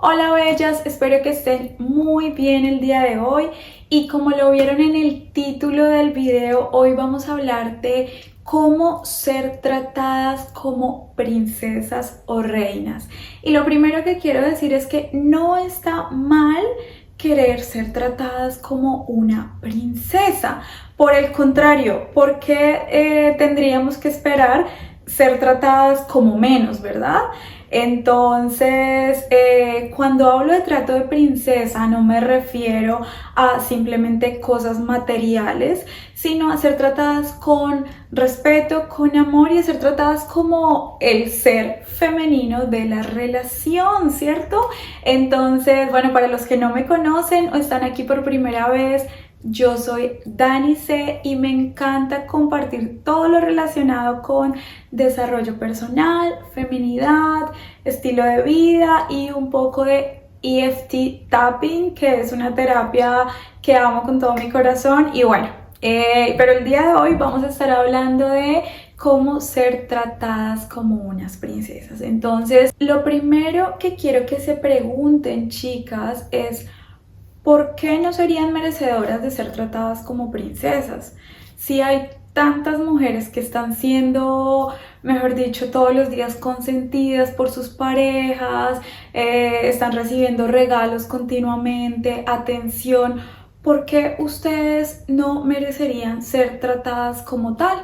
Hola bellas, espero que estén muy bien el día de hoy y como lo vieron en el título del video, hoy vamos a hablar de cómo ser tratadas como princesas o reinas. Y lo primero que quiero decir es que no está mal querer ser tratadas como una princesa. Por el contrario, ¿por qué tendríamos que esperar ser tratadas como menos, verdad? Entonces, cuando hablo de trato de princesa, no me refiero a simplemente cosas materiales, sino a ser tratadas con respeto, con amor y a ser tratadas como el ser femenino de la relación, ¿cierto? Entonces, bueno, para los que no me conocen o están aquí por primera vez, yo soy Dani C y me encanta compartir todo lo relacionado con desarrollo personal, feminidad, estilo de vida y un poco de EFT tapping, que es una terapia que amo con todo mi corazón. Y bueno, pero el día de hoy vamos a estar hablando de cómo ser tratadas como unas princesas. Entonces, lo primero que quiero que se pregunten, chicas, es ¿por qué no serían merecedoras de ser tratadas como princesas? Si hay tantas mujeres que están siendo, mejor dicho, todos los días consentidas por sus parejas, están recibiendo regalos continuamente, atención, ¿por qué ustedes no merecerían ser tratadas como tal?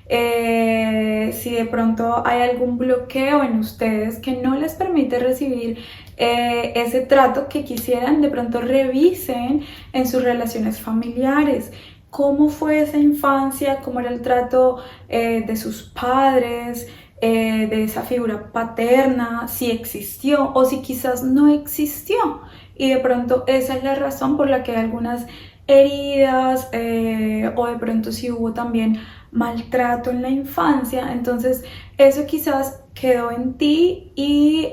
Si de pronto hay algún bloqueo en ustedes que no les permite recibir ese trato que quisieran, de pronto revisen en sus relaciones familiares. ¿Cómo fue esa infancia? ¿Cómo era el trato de sus padres? De esa figura paterna, si existió o si quizás no existió. Y de pronto esa es la razón por la que hay algunas heridas o de pronto si hubo también maltrato en la infancia. Entonces eso quizás quedó en ti y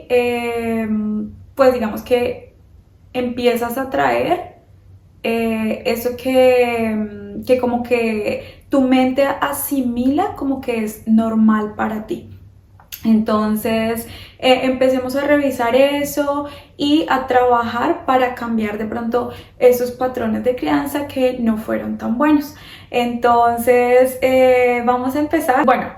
pues digamos que empiezas a traer eso que como que tu mente asimila como que es normal para ti. Entonces, empecemos a revisar eso y a trabajar para cambiar de pronto esos patrones de crianza que no fueron tan buenos. Entonces, vamos a empezar. Bueno,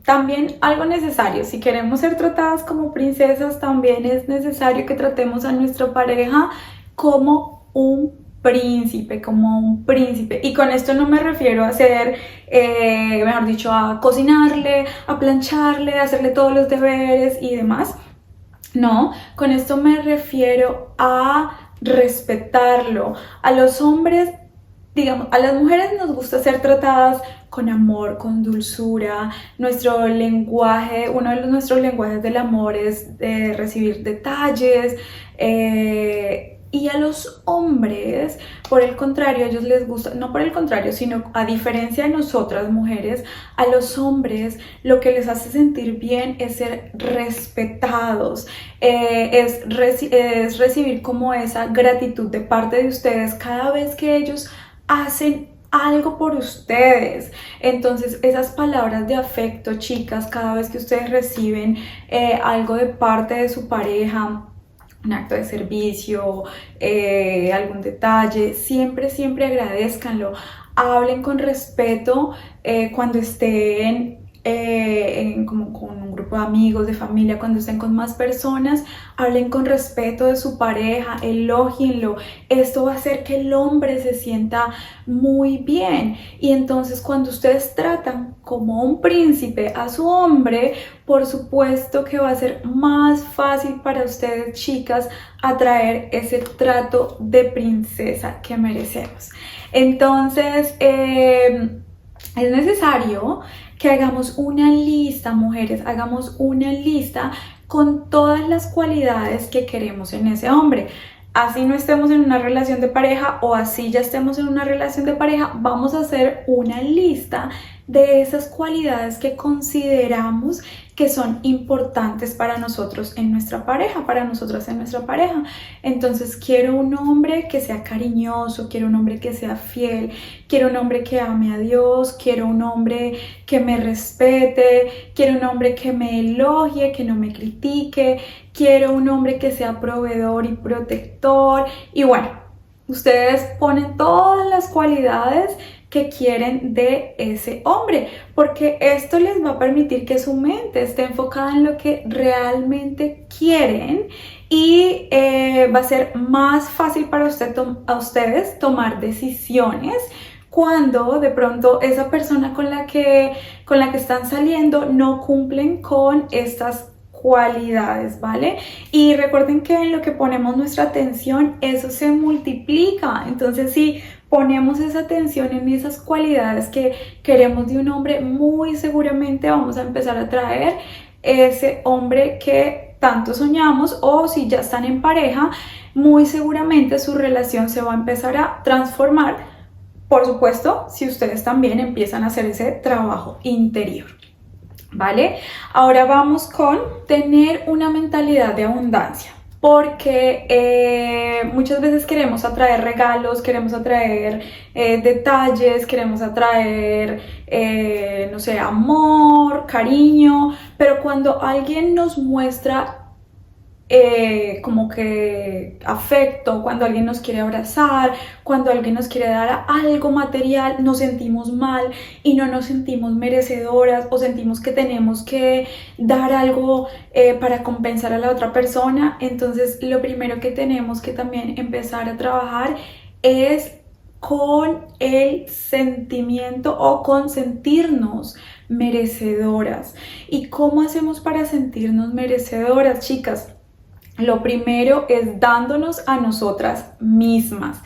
también algo necesario, si queremos ser tratadas como princesas, también es necesario que tratemos a nuestra pareja como un príncipe, como un príncipe. Y con esto no me refiero a hacer, mejor dicho, a cocinarle, a plancharle, a hacerle todos los deberes y demás. No, con esto me refiero a respetarlo. A los hombres, digamos, a las mujeres nos gusta ser tratadas con amor, con dulzura. Nuestro lenguaje, uno de nuestros lenguajes del amor es recibir detalles. Y a los hombres, por el contrario, a ellos les gusta, no por el contrario, sino a diferencia de nosotras mujeres, a los hombres lo que les hace sentir bien es ser respetados, es recibir como esa gratitud de parte de ustedes cada vez que ellos hacen algo por ustedes. Entonces esas palabras de afecto, chicas, cada vez que ustedes reciben algo de parte de su pareja, un acto de servicio, algún detalle, siempre agradezcanlo, hablen con respeto cuando estén como con un grupo de amigos, de familia, cuando estén con más personas, hablen con respeto de su pareja, elógienlo. Esto va a hacer que el hombre se sienta muy bien y entonces cuando ustedes tratan como un príncipe a su hombre, por supuesto que va a ser más fácil para ustedes, chicas, atraer ese trato de princesa que merecemos. Entonces, es necesario que hagamos una lista, mujeres, hagamos una lista con todas las cualidades que queremos en ese hombre. Así no estemos en una relación de pareja o así ya estemos en una relación de pareja, vamos a hacer una lista de esas cualidades que consideramos que son importantes para nosotros en nuestra pareja, para nosotras en nuestra pareja. Entonces quiero un hombre que sea cariñoso, quiero un hombre que sea fiel, quiero un hombre que ame a Dios, quiero un hombre que me respete, quiero un hombre que me elogie, que no me critique, quiero un hombre que sea proveedor y protector. Y bueno, ustedes ponen todas las cualidades que quieren de ese hombre, porque esto les va a permitir que su mente esté enfocada en lo que realmente quieren y va a ser más fácil para ustedes tomar decisiones cuando de pronto esa persona con la que están saliendo no cumplen con estas cualidades, ¿vale? Y recuerden que en lo que ponemos nuestra atención, eso se multiplica. Entonces, si ponemos esa atención en esas cualidades que queremos de un hombre, muy seguramente vamos a empezar a atraer ese hombre que tanto soñamos, o si ya están en pareja, muy seguramente su relación se va a empezar a transformar, por supuesto, si ustedes también empiezan a hacer ese trabajo interior. ¿Vale? Ahora vamos con tener una mentalidad de abundancia, porque muchas veces queremos atraer regalos, queremos atraer detalles, queremos atraer, no sé, amor, cariño, pero cuando alguien nos muestra como que afecto, cuando alguien nos quiere abrazar, cuando alguien nos quiere dar algo material, nos sentimos mal y no nos sentimos merecedoras, o sentimos que tenemos que dar algo para compensar a la otra persona. Entonces lo primero que tenemos que también empezar a trabajar es con el sentimiento, o con sentirnos merecedoras. ¿Y cómo hacemos para sentirnos merecedoras, chicas? Lo primero es dándonos a nosotras mismas,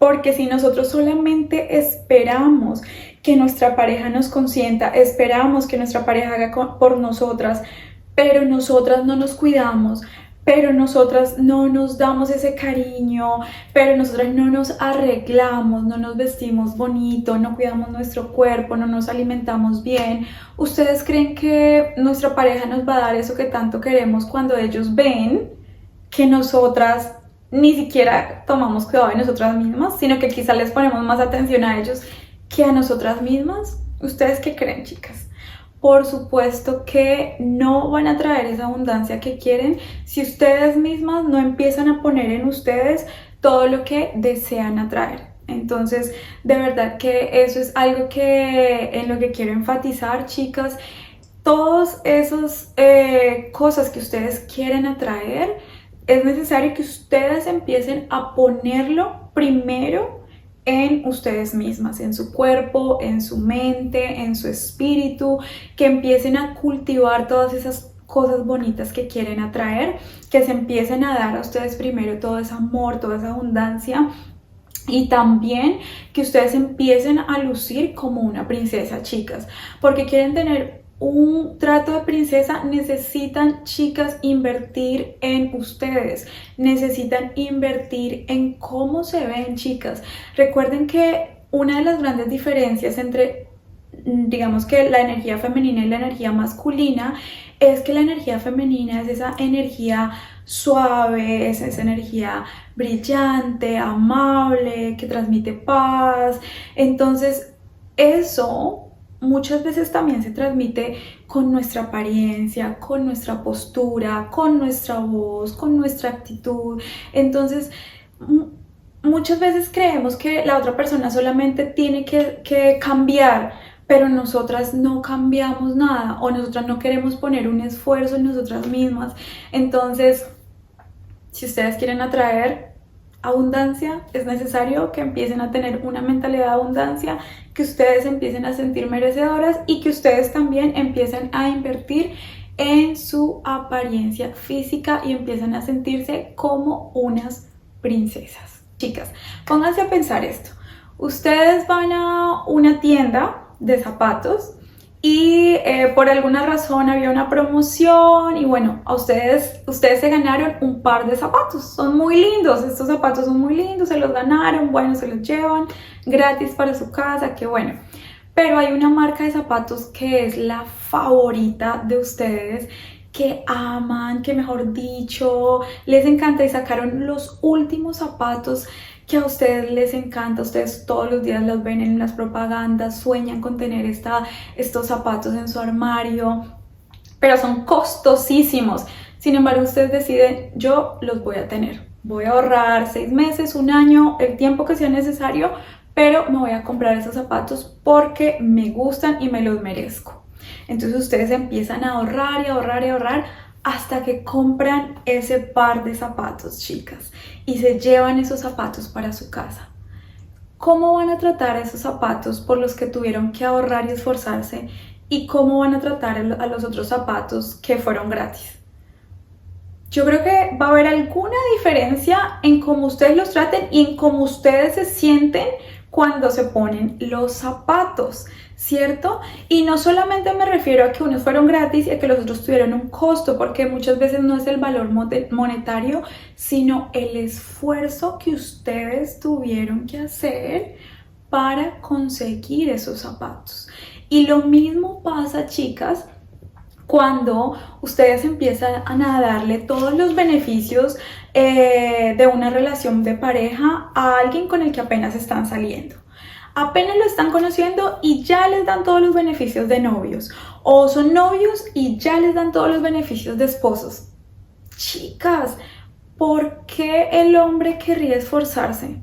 porque si nosotros solamente esperamos que nuestra pareja nos consienta, esperamos que nuestra pareja haga por nosotras, pero nosotras no nos cuidamos, pero nosotras no nos damos ese cariño, pero nosotras no nos arreglamos, no nos vestimos bonito, no cuidamos nuestro cuerpo, no nos alimentamos bien, ¿ustedes creen que nuestra pareja nos va a dar eso que tanto queremos cuando ellos ven que nosotras ni siquiera tomamos cuidado de nosotras mismas, sino que quizá les ponemos más atención a ellos que a nosotras mismas? ¿Ustedes qué creen, chicas? Por supuesto que no van a traer esa abundancia que quieren si ustedes mismas no empiezan a poner en ustedes todo lo que desean atraer. Entonces, de verdad que eso es algo en lo que quiero enfatizar, chicas. Todas esas cosas que ustedes quieren atraer, es necesario que ustedes empiecen a ponerlo primero en ustedes mismas, en su cuerpo, en su mente, en su espíritu, que empiecen a cultivar todas esas cosas bonitas que quieren atraer, que se empiecen a dar a ustedes primero todo ese amor, toda esa abundancia. Y también que ustedes empiecen a lucir como una princesa, chicas, porque quieren tener un trato de princesa. Necesitan, chicas, invertir en ustedes, necesitan invertir en cómo se ven, chicas. Recuerden que una de las grandes diferencias entre, digamos, que la energía femenina y la energía masculina es que la energía femenina es esa energía suave, es esa energía brillante, amable, que transmite paz. Entonces eso muchas veces también se transmite con nuestra apariencia, con nuestra postura, con nuestra voz, con nuestra actitud. Entonces, muchas veces creemos que la otra persona solamente tiene que cambiar, pero nosotras no cambiamos nada, o nosotras no queremos poner un esfuerzo en nosotras mismas. Entonces, si ustedes quieren atraer abundancia, es necesario que empiecen a tener una mentalidad de abundancia, que ustedes empiecen a sentir merecedoras y que ustedes también empiecen a invertir en su apariencia física y empiecen a sentirse como unas princesas. Chicas, pónganse a pensar esto. Ustedes van a una tienda de zapatos y por alguna razón había una promoción y bueno, ustedes se ganaron un par de zapatos. Son muy lindos, estos zapatos son muy lindos, se los ganaron, bueno, se los llevan gratis para su casa, qué bueno. pero hay una marca de zapatos que es la favorita de ustedes, que aman, que mejor dicho, les encanta y sacaron los últimos zapatos que a ustedes les encanta. Ustedes todos los días los ven en las propagandas, sueñan con tener estos zapatos en su armario, pero son costosísimos. Sin embargo, ustedes deciden, yo los voy a tener. Voy a ahorrar 6 meses, un año, el tiempo que sea necesario, pero me voy a comprar esos zapatos porque me gustan y me los merezco. Entonces ustedes empiezan a ahorrar y ahorrar y ahorrar hasta que compran ese par de zapatos, chicas, y se llevan esos zapatos para su casa. ¿Cómo van a tratar esos zapatos por los que tuvieron que ahorrar y esforzarse? ¿Y cómo van a tratar a los otros zapatos que fueron gratis? Yo creo que va a haber alguna diferencia en cómo ustedes los traten y en cómo ustedes se sienten cuando se ponen los zapatos, ¿cierto? Y no solamente me refiero a que unos fueron gratis y a que los otros tuvieron un costo, porque muchas veces no es el valor monetario, sino el esfuerzo que ustedes tuvieron que hacer para conseguir esos zapatos. Y lo mismo pasa, chicas, cuando ustedes empiezan a darle todos los beneficios de una relación de pareja a alguien con el que apenas están saliendo. Apenas lo están conociendo y ya les dan todos los beneficios de novios. O son novios y ya les dan todos los beneficios de esposos. Chicas, ¿por qué el hombre querría esforzarse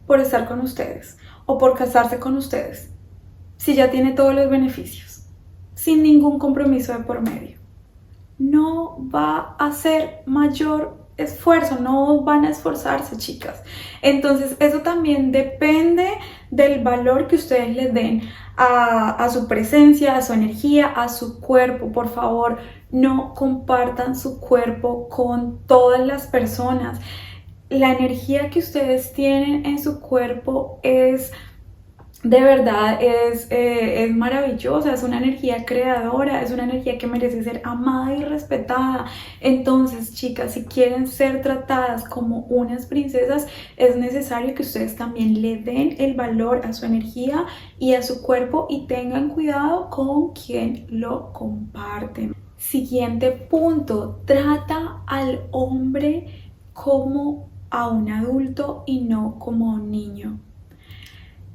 por estar con ustedes o por casarse con ustedes si ya tiene todos los beneficios? Sin ningún compromiso de por medio. No va a hacer mayor esfuerzo, no van a esforzarse, chicas. Entonces eso también depende del valor que ustedes les den a su presencia, a su energía, a su cuerpo. Por favor, no compartan su cuerpo con todas las personas. La energía que ustedes tienen en su cuerpo es... de verdad es maravillosa, es una energía creadora, es una energía que merece ser amada y respetada. Entonces, chicas, si quieren ser tratadas como unas princesas, es necesario que ustedes también le den el valor a su energía y a su cuerpo y tengan cuidado con quien lo comparten. Siguiente punto, trata al hombre como a un adulto y no como a un niño.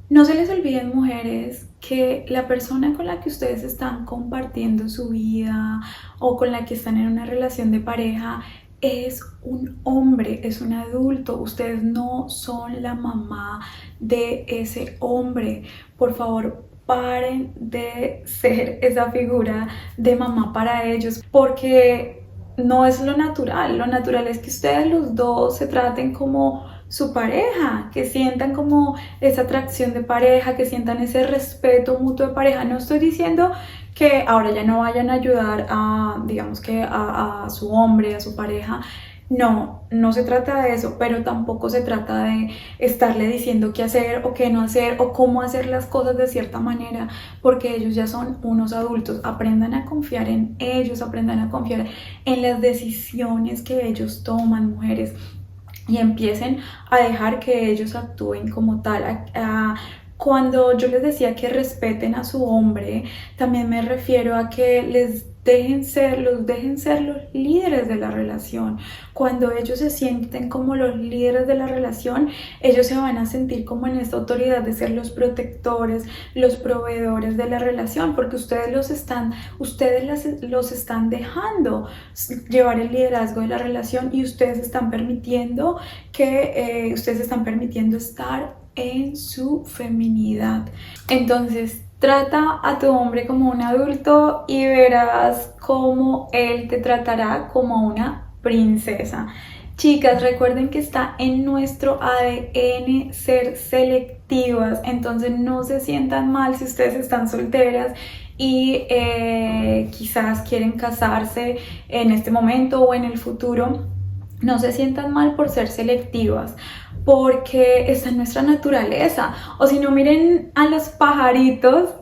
No se les olviden, mujeres, que la persona con la que ustedes están compartiendo su vida o con la que están en una relación de pareja es un hombre, es un adulto. Ustedes no son la mamá de ese hombre. Por favor, paren de ser esa figura de mamá para ellos, porque no es lo natural. Lo natural es que ustedes los dos se traten como su pareja, que sientan como esa atracción de pareja, que sientan ese respeto mutuo de pareja. No estoy diciendo que ahora ya no vayan a ayudar a, digamos que a su hombre, a su pareja. No, no se trata de eso, pero tampoco se trata de estarle diciendo qué hacer o qué no hacer o cómo hacer las cosas de cierta manera, porque ellos ya son unos adultos. Aprendan a confiar en ellos, aprendan a confiar en las decisiones que ellos toman, mujeres, y empiecen a dejar que ellos actúen como tal. Cuando yo les decía que respeten a su hombre, también me refiero a que les dejen ser los líderes de la relación. Cuando ellos se sienten como los líderes de la relación, ellos se van a sentir como en esta autoridad de ser los protectores, los proveedores de la relación, porque ustedes los están dejando llevar el liderazgo de la relación y ustedes están permitiendo estar en su feminidad. Entonces, trata a tu hombre como un adulto y verás cómo él te tratará como una princesa. Chicas, recuerden que está en nuestro ADN ser selectivas, entonces no se sientan mal si ustedes están solteras y quizás quieren casarse en este momento o en el futuro. No se sientan mal por ser selectivas, porque está en nuestra naturaleza. O si no, miren a los pajaritos,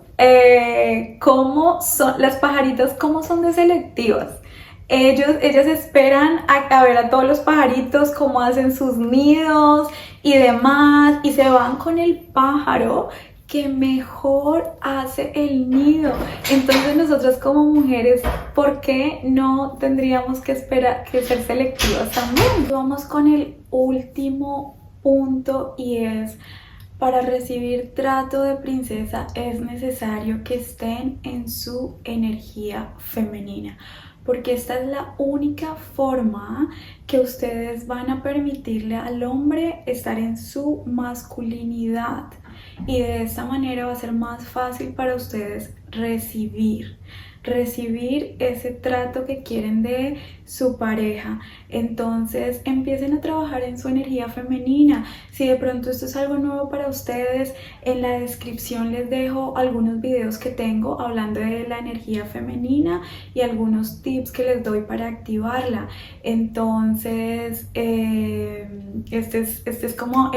cómo son las pajaritas, cómo son de selectivas. Ellas esperan a ver a todos los pajaritos, cómo hacen sus nidos y demás, y se van con el pájaro que mejor hace el nido. Entonces nosotras como mujeres, ¿por qué no tendríamos que esperar que ser selectivas también? Vamos con el último punto y es: para recibir trato de princesa es necesario que estén en su energía femenina, porque esta es la única forma que ustedes van a permitirle al hombre estar en su masculinidad, y de esta manera va a ser más fácil para ustedes recibir ese trato que quieren de su pareja. Entonces empiecen a trabajar en su energía femenina. Si de pronto esto es algo nuevo para ustedes, en la descripción les dejo algunos videos que tengo hablando de la energía femenina y algunos tips que les doy para activarla. Entonces este es como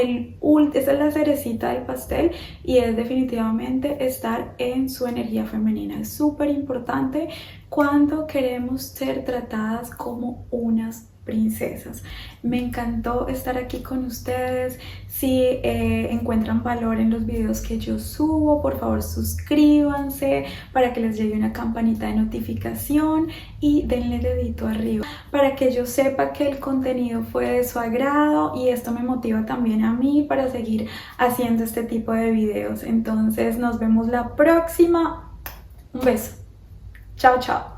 esta es la cerecita del pastel, y es definitivamente estar en su energía femenina. Es súper importante cuando queremos ser tratadas como unas princesas. Me encantó estar aquí con ustedes. Si encuentran valor en los videos que yo subo, por favor suscríbanse para que les llegue una campanita de notificación y denle dedito arriba para que yo sepa que el contenido fue de su agrado, y esto me motiva también a mí para seguir haciendo este tipo de videos. Entonces nos vemos la próxima. Un beso. Chao, chao.